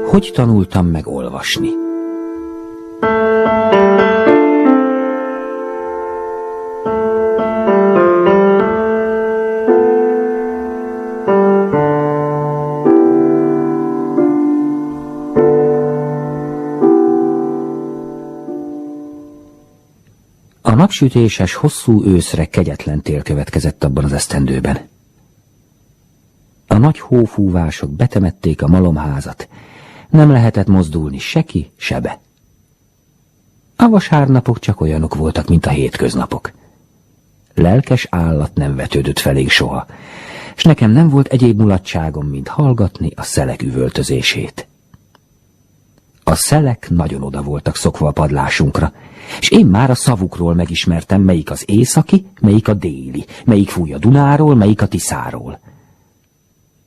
Hogy tanultam meg olvasni? A napsütéses, hosszú őszre kegyetlen tél következett abban az esztendőben. A nagy hófúvások betemették a malomházat. Nem lehetett mozdulni se ki, se be. A vasárnapok csak olyanok voltak, mint a hétköznapok. Lelkes állat nem vetődött felénk soha, s nekem nem volt egyéb mulatságom, mint hallgatni a szelek üvöltözését. A szelek nagyon oda voltak szokva a padlásunkra, és én már a szavukról megismertem, melyik az északi, melyik a déli, melyik fúj a Dunáról, melyik a Tiszáról.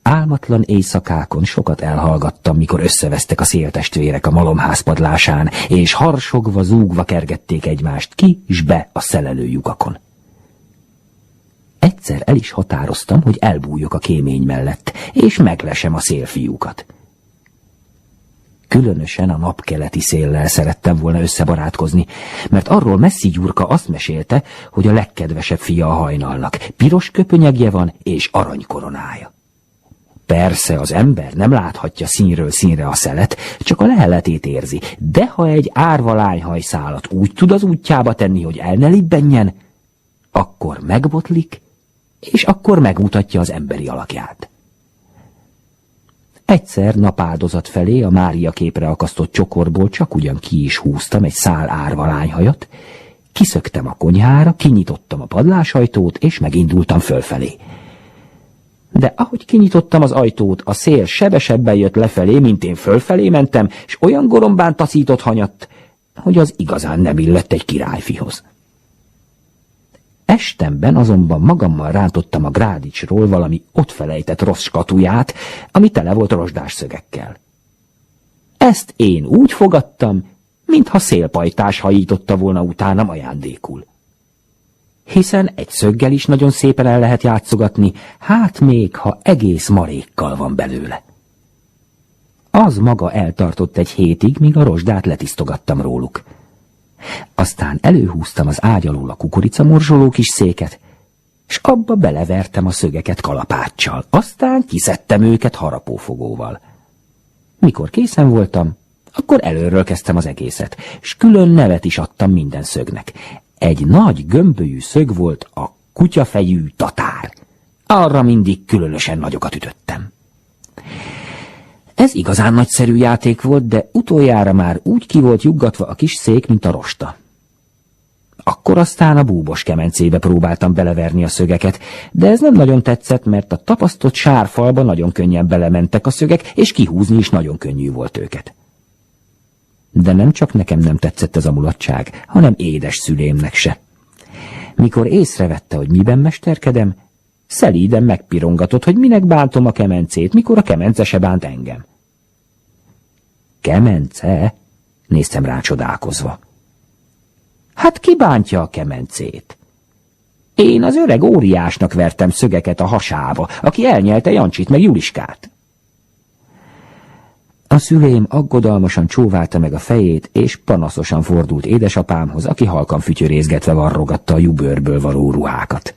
Álmatlan éjszakákon sokat elhallgattam, mikor összevesztek a széltestvérek a malomház padlásán, és harsogva, zúgva kergették egymást ki és be a szelelőlyukakon. Egyszer el is határoztam, hogy elbújjok a kémény mellett, és meglesem a szélfiúkat. Különösen a napkeleti széllel szerettem volna összebarátkozni, mert arról Messzi Gyurka azt mesélte, hogy a legkedvesebb fia a hajnalnak, piros köpönyegje van és aranykoronája. Persze az ember nem láthatja színről színre a szelet, csak a leheletét érzi, de ha egy árva lányhajszálat úgy tud az útjába tenni, hogy el ne libbenjen, akkor megbotlik, és akkor megmutatja az emberi alakját. Egyszer napáldozat felé a Mária képre akasztott csokorból csak ugyan ki is húztam egy szál árva lányhajat, kiszöktem a konyhára, kinyitottam a padlásajtót, és megindultam fölfelé. De ahogy kinyitottam az ajtót, a szél sebesebben jött lefelé, mint én fölfelé mentem, és olyan gorombán taszított hanyatt, hogy az igazán nem illett egy királyfihoz. Estemben azonban magammal rántottam a Grádicsról valami ott felejtett rossz skatuját, ami tele volt rozsdás szögekkel. Ezt én úgy fogadtam, mintha szélpajtás hajította volna utánam ajándékul. Hiszen egy szöggel is nagyon szépen el lehet játszogatni, hát még ha egész marékkal van belőle. Az maga eltartott egy hétig, míg a rozsdát letisztogattam róluk. Aztán előhúztam az ágy alól a kukoricamorzsoló kis széket, s abba belevertem a szögeket kalapáccsal, aztán kiszedtem őket harapófogóval. Mikor készen voltam, akkor előről kezdtem az egészet, s külön nevet is adtam minden szögnek. Egy nagy gömbölyű szög volt a kutyafejű tatár. Arra mindig különösen nagyokat ütöttem. Ez igazán nagyszerű játék volt, de utoljára már úgy ki volt juggatva a kis szék, mint a rosta. Akkor aztán a búbos kemencébe próbáltam beleverni a szögeket, de ez nem nagyon tetszett, mert a tapasztott sárfalba nagyon könnyen belementek a szögek, és kihúzni is nagyon könnyű volt őket. De nem csak nekem nem tetszett ez a mulatság, hanem édes szülémnek se. Mikor észrevette, hogy miben mesterkedem, szelíden megpirongatott, hogy minek bántom a kemencét, mikor a kemence se bánt engem. Kemence? Néztem rá csodálkozva. Hát ki bántja a kemencét? Én az öreg óriásnak vertem szögeket a hasába, aki elnyelte Jancsit meg Juliskát. A szülém aggodalmasan csóválta meg a fejét, és panaszosan fordult édesapámhoz, aki halkan fütyörészgetve varrogatta a jubőrből való ruhákat.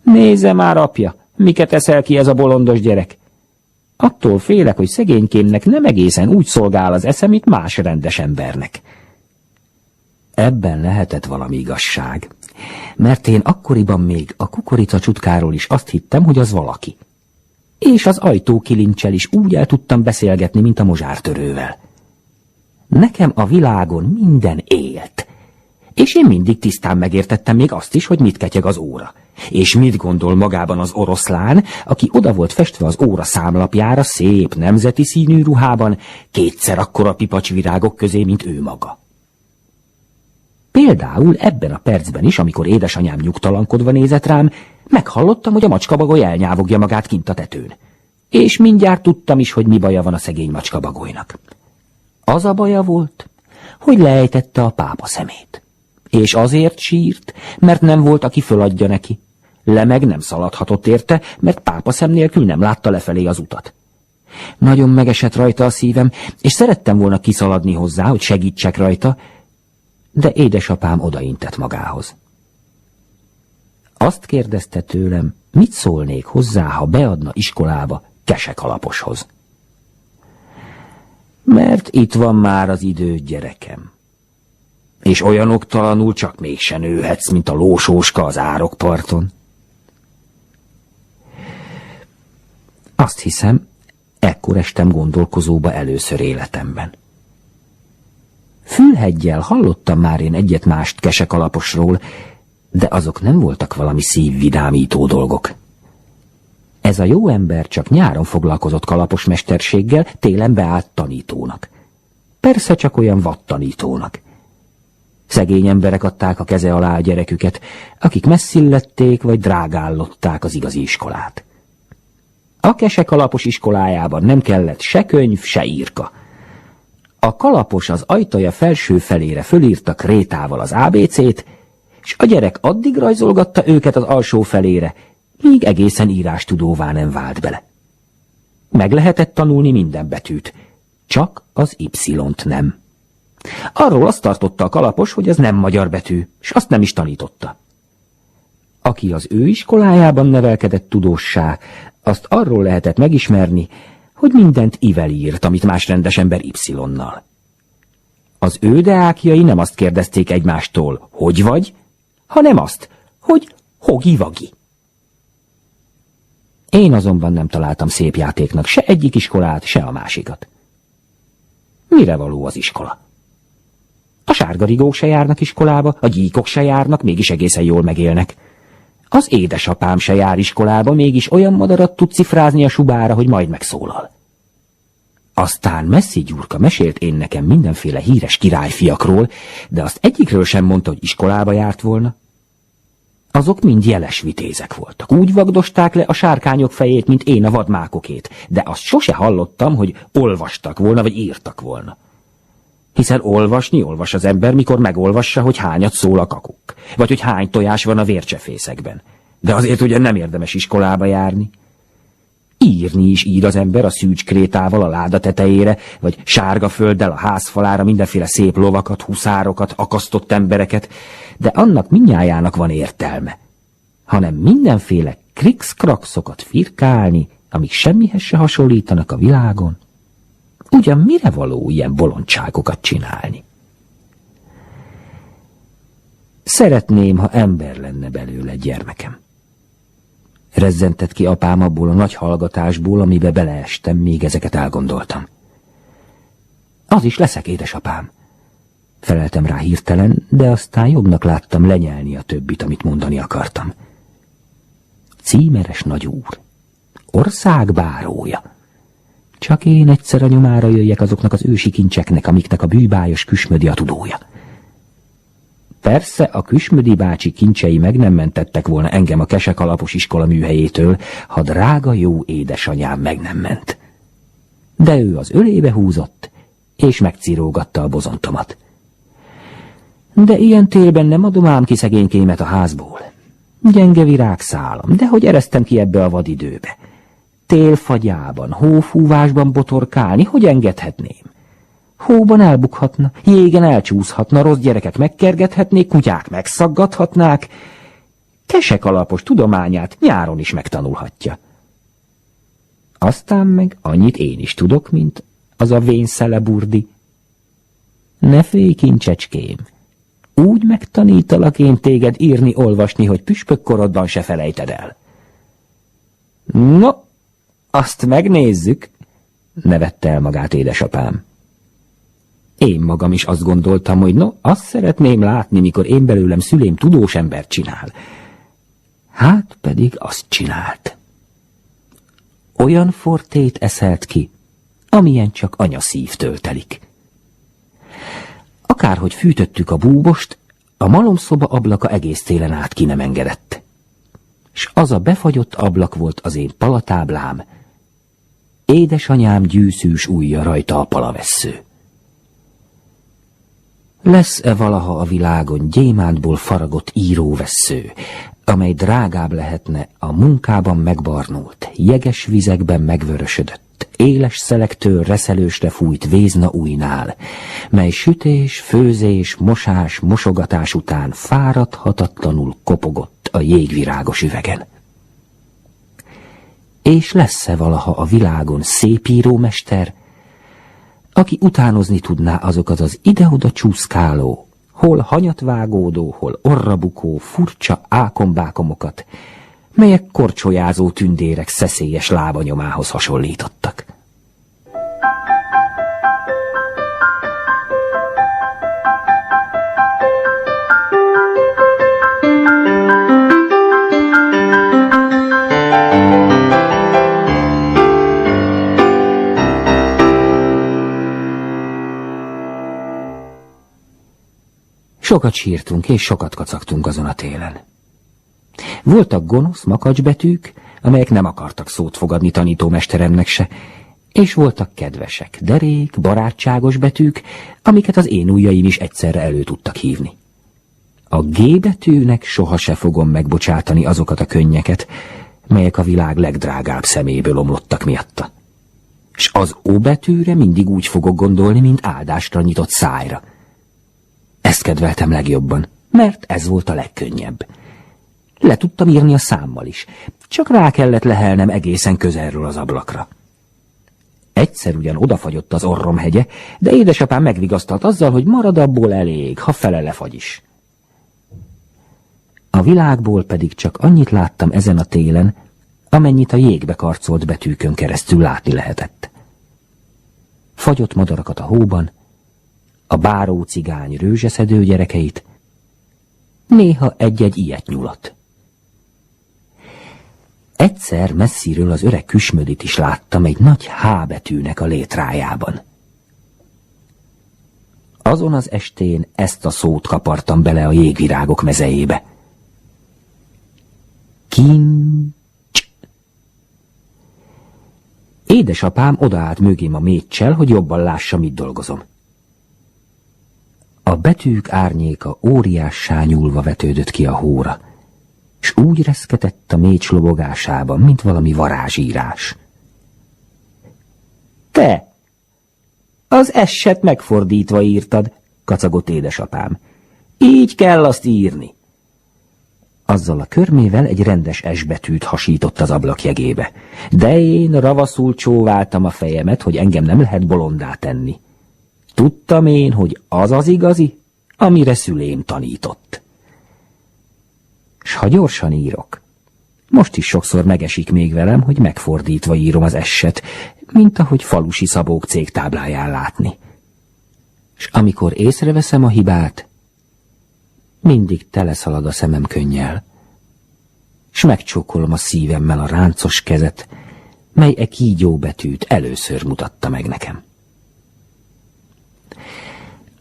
Nézze már, apja, miket eszel ki ez a bolondos gyerek? Attól félek, hogy szegénykémnek nem egészen úgy szolgál az esze, mint más rendes embernek. Ebben lehetett valami igazság, mert én akkoriban még a kukoricacsutkáról is azt hittem, hogy az valaki. És az ajtókilincsel is úgy el tudtam beszélgetni, mint a mozsártörővel. Nekem a világon minden élt, és én mindig tisztán megértettem még azt is, hogy mit ketyeg az óra. És mit gondol magában az oroszlán, aki oda volt festve az óra számlapjára szép nemzeti színű ruhában, kétszer akkora pipacsvirágok közé, mint ő maga. Például ebben a percben is, amikor édesanyám nyugtalankodva nézett rám, meghallottam, hogy a macskabagoly elnyávogja magát kint a tetőn. És mindjárt tudtam is, hogy mi baja van a szegény macskabagolynak. Az a baja volt, hogy leejtette a pápa szemét. És azért sírt, mert nem volt, aki föladja neki. Le meg nem szaladhatott érte, mert pápa szem nélkül nem látta lefelé az utat. Nagyon megesett rajta a szívem, és szerettem volna kiszaladni hozzá, hogy segítsek rajta, de édesapám odaintett magához. Azt kérdezte tőlem, mit szólnék hozzá, ha beadna iskolába Kesekalaposhoz. Mert itt van már az idő, gyerekem. És olyan oktalanul csak mégse nőhetsz, mint a lósóska az árokparton. Azt hiszem, ekkor estem gondolkozóba először életemben. Fülheggyel hallottam már én egyet-mást Kesekalaposról, de azok nem voltak valami szívvidámító dolgok. Ez a jó ember csak nyáron foglalkozott kalaposmesterséggel, télen beállt tanítónak. Persze csak olyan vadtanítónak. Szegény emberek adták a keze alá a gyereküket, akik messzillették vagy drágállották az igazi iskolát. A Kesekalapos iskolájában nem kellett se könyv, se írka. A kalapos az ajtaja felső felére fölírta krétával az ABC-t, és a gyerek addig rajzolgatta őket az alsó felére, míg egészen írástudóvá nem vált bele. Meg lehetett tanulni minden betűt, csak az Y-t nem. Arról azt tartotta a kalapos, hogy ez nem magyar betű, és azt nem is tanította. Aki az ő iskolájában nevelkedett tudóssá, azt arról lehetett megismerni, hogy mindent I-vel írt, amit más rendes ember Y-nal. Az ő deákjai nem azt kérdezték egymástól, hogy vagy, hanem azt, hogy hogi-vagi. Én azonban nem találtam szép játéknak se egyik iskolát, se a másikat. Mire való az iskola? A sárgarigók se járnak iskolába, a gyíkok se járnak, mégis egészen jól megélnek. Az édesapám se jár iskolába, mégis olyan madarat tud cifrázni a subára, hogy majd megszólal. Aztán Messzi Gyurka mesélt én nekem mindenféle híres királyfiakról, de azt egyikről sem mondta, hogy iskolába járt volna. Azok mind jeles vitézek voltak. Úgy vagdosták le a sárkányok fejét, mint én a vadmákokét, de azt sose hallottam, hogy olvastak volna, vagy írtak volna. Hiszen olvas az ember, mikor megolvassa, hogy hányat szól a kakuk, vagy hogy hány tojás van a vércsefészekben. De azért ugye nem érdemes iskolába járni. Írni is ír az ember a szűcskrétával a láda tetejére, vagy sárga földdel a házfalára mindenféle szép lovakat, huszárokat, akasztott embereket, de annak mindnyájának van értelme, hanem mindenféle krikszkrakszokat firkálni, amik semmihez se hasonlítanak a világon. Ugyan mire való ilyen bolondságokat csinálni? Szeretném, ha ember lenne belőle, gyermekem. Rezzentett ki apám abból a nagy hallgatásból, amibe beleestem, még ezeket elgondoltam. Az is leszek, édesapám. Feleltem rá hirtelen, de aztán jobbnak láttam lenyelni a többit, amit mondani akartam. Címeres nagyúr, országbárója. Csak én egyszer a nyomára jöjjek azoknak az ősi kincseknek, amiknek a bűbájos Küsmödi a tudója. Persze a Küsmödi bácsi kincsei meg nem mentettek volna engem a Kesekalapos iskola műhelyétől, ha drága jó édesanyám meg nem ment. De ő az ölébe húzott, és megcirógatta a bozontomat. De ilyen télben nem adom ám ki szegénykémet a házból. Gyenge virágszálam, de hogy eresztem ki ebbe a vadidőbe? Télfagyában, hófúvásban botorkálni, hogy engedhetném? Hóban elbukhatna, jégen elcsúszhatna, rossz gyerekek megkergethetnék, kutyák megszaggathatnák. Kesekalapos tudományát nyáron is megtanulhatja. Aztán meg annyit én is tudok, mint az a vénszeleburdi. Ne félj, kincsecském, úgy megtanítalak én téged írni, olvasni, hogy püspökkorodban se felejted el. No, azt megnézzük, nevette el magát édesapám. Én magam is azt gondoltam, hogy no, azt szeretném látni, mikor én belőlem szülém tudós embert csinál. Hát pedig azt csinált. Olyan fortét eszelt ki, amilyen csak anya szívtől telik. Akárhogy fűtöttük a búbost, a malomszoba ablaka egész télen át ki nem engedett. S az a befagyott ablak volt az én palatáblám, édesanyám gyűszűs ujja rajta a palavessző. Lesz-e valaha a világon gyémántból faragott íróvessző, amely drágább lehetne a munkában megbarnult, jeges vizekben megvörösödött, forgott, éles szelektől reszelősre fújt vézna ujjnál, mely sütés, főzés, mosás, mosogatás után fáradhatatlanul kopogott a jégvirágos üvegen. És lesz-e valaha a világon szépírómester, aki utánozni tudná azokat az ide-oda csúszkáló, hol hanyatvágódó, hol orrabukó, furcsa ákombákomokat, melyek korcsolyázó tündérek szeszélyes lábanyomához hasonlítottak. Sokat sírtunk és sokat kacagtunk azon a télen. Voltak gonosz makacsbetűk, amelyek nem akartak szót fogadni tanítómesteremnek se, és voltak kedvesek, derék, barátságos betűk, amiket az én ujjaim is egyszerre elő tudtak hívni. A G betűnek soha se fogom megbocsátani azokat a könnyeket, melyek a világ legdrágább szeméből omlottak miatta. S az O betűre mindig úgy fogok gondolni, mint áldásra nyitott szájra. Ezt kedveltem legjobban, mert ez volt a legkönnyebb. Le tudtam írni a számmal is, csak rá kellett lehelnem egészen közelről az ablakra. Egyszer ugyan odafagyott az orromhegye, de édesapám megvigasztalt azzal, hogy marad abból elég, ha fele lefagy is. A világból pedig csak annyit láttam ezen a télen, amennyit a jégbe karcolt betűkön keresztül látni lehetett. Fagyott madarakat a hóban, a báró cigány rőzseszedő gyerekeit, néha egy-egy ilyet nyulat. Egyszer messziről az öreg Küsmödit is láttam egy nagy H betűnek a létrájában. Azon az estén ezt a szót kapartam bele a jégvirágok mezejébe. Kincs. Édesapám odaállt mögém a méccsel, hogy jobban lássa, mit dolgozom. A betűk árnyéka óriássá nyúlva vetődött ki a hóra, s úgy reszketett a mécs lobogásában, mint valami varázsírás. Te! Az S-et megfordítva írtad, kacagott édesapám. Így kell azt írni. Azzal a körmével egy rendes S betűt hasított az ablakjegébe, de én ravaszul csóváltam a fejemet, hogy engem nem lehet bolondá tenni. Tudtam én, hogy az az igazi, amire szülém tanított. S ha gyorsan írok, most is sokszor megesik még velem, hogy megfordítva írom az S-et, mint ahogy falusi szabók cégtábláján látni. S amikor észreveszem a hibát, mindig teleszalad a szemem könnyel, s megcsókolom a szívemmel a ráncos kezet, mely e kígyó betűt először mutatta meg nekem.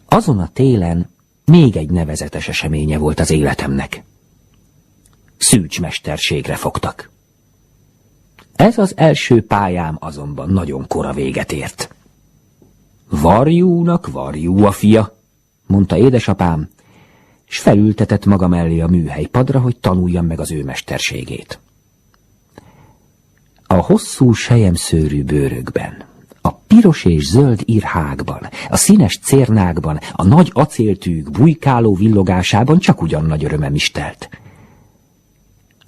Azon a télen még egy nevezetes eseménye volt az életemnek. Szűcsmesterségre fogtak. Ez az első pályám azonban nagyon kora véget ért. Varjúnak varjú a fia, mondta édesapám, s felültetett maga mellé a műhelypadra, hogy tanuljam meg az ő mesterségét. A hosszú selyemszőrű bőrökben, a piros és zöld irhákban, a színes cérnákban, a nagy acéltűk bujkáló villogásában csak ugyan nagy örömem is telt.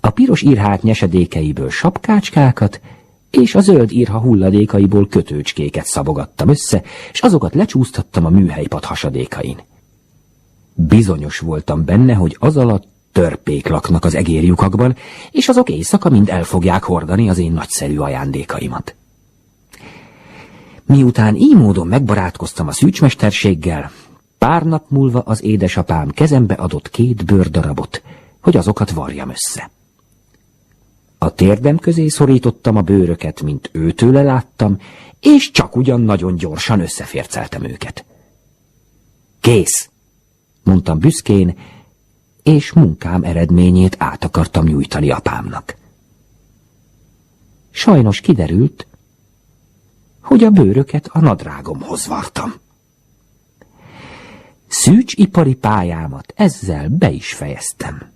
A piros irhák nyesedékeiből sapkácskákat, és a zöld irha hulladékaiból kötőcskéket szabogattam össze, és azokat lecsúsztattam a műhelypad hasadékain. Bizonyos voltam benne, hogy az alatt törpék laknak az egérlyukakban, és azok éjszaka mind el fogják hordani az én nagyszerű ajándékaimat. Miután így módon megbarátkoztam a szűcsmesterséggel, pár nap múlva az édesapám kezembe adott 2 bőrdarabot, hogy azokat varjam össze. A térdem közé szorítottam a bőröket, mint őtőle láttam, és csak ugyan nagyon gyorsan összeférceltem őket. Kész, mondtam büszkén, és munkám eredményét át akartam nyújtani apámnak. Sajnos kiderült, hogy a bőröket a nadrágomhoz vartam. Szűcsipari pályámat ezzel be is fejeztem.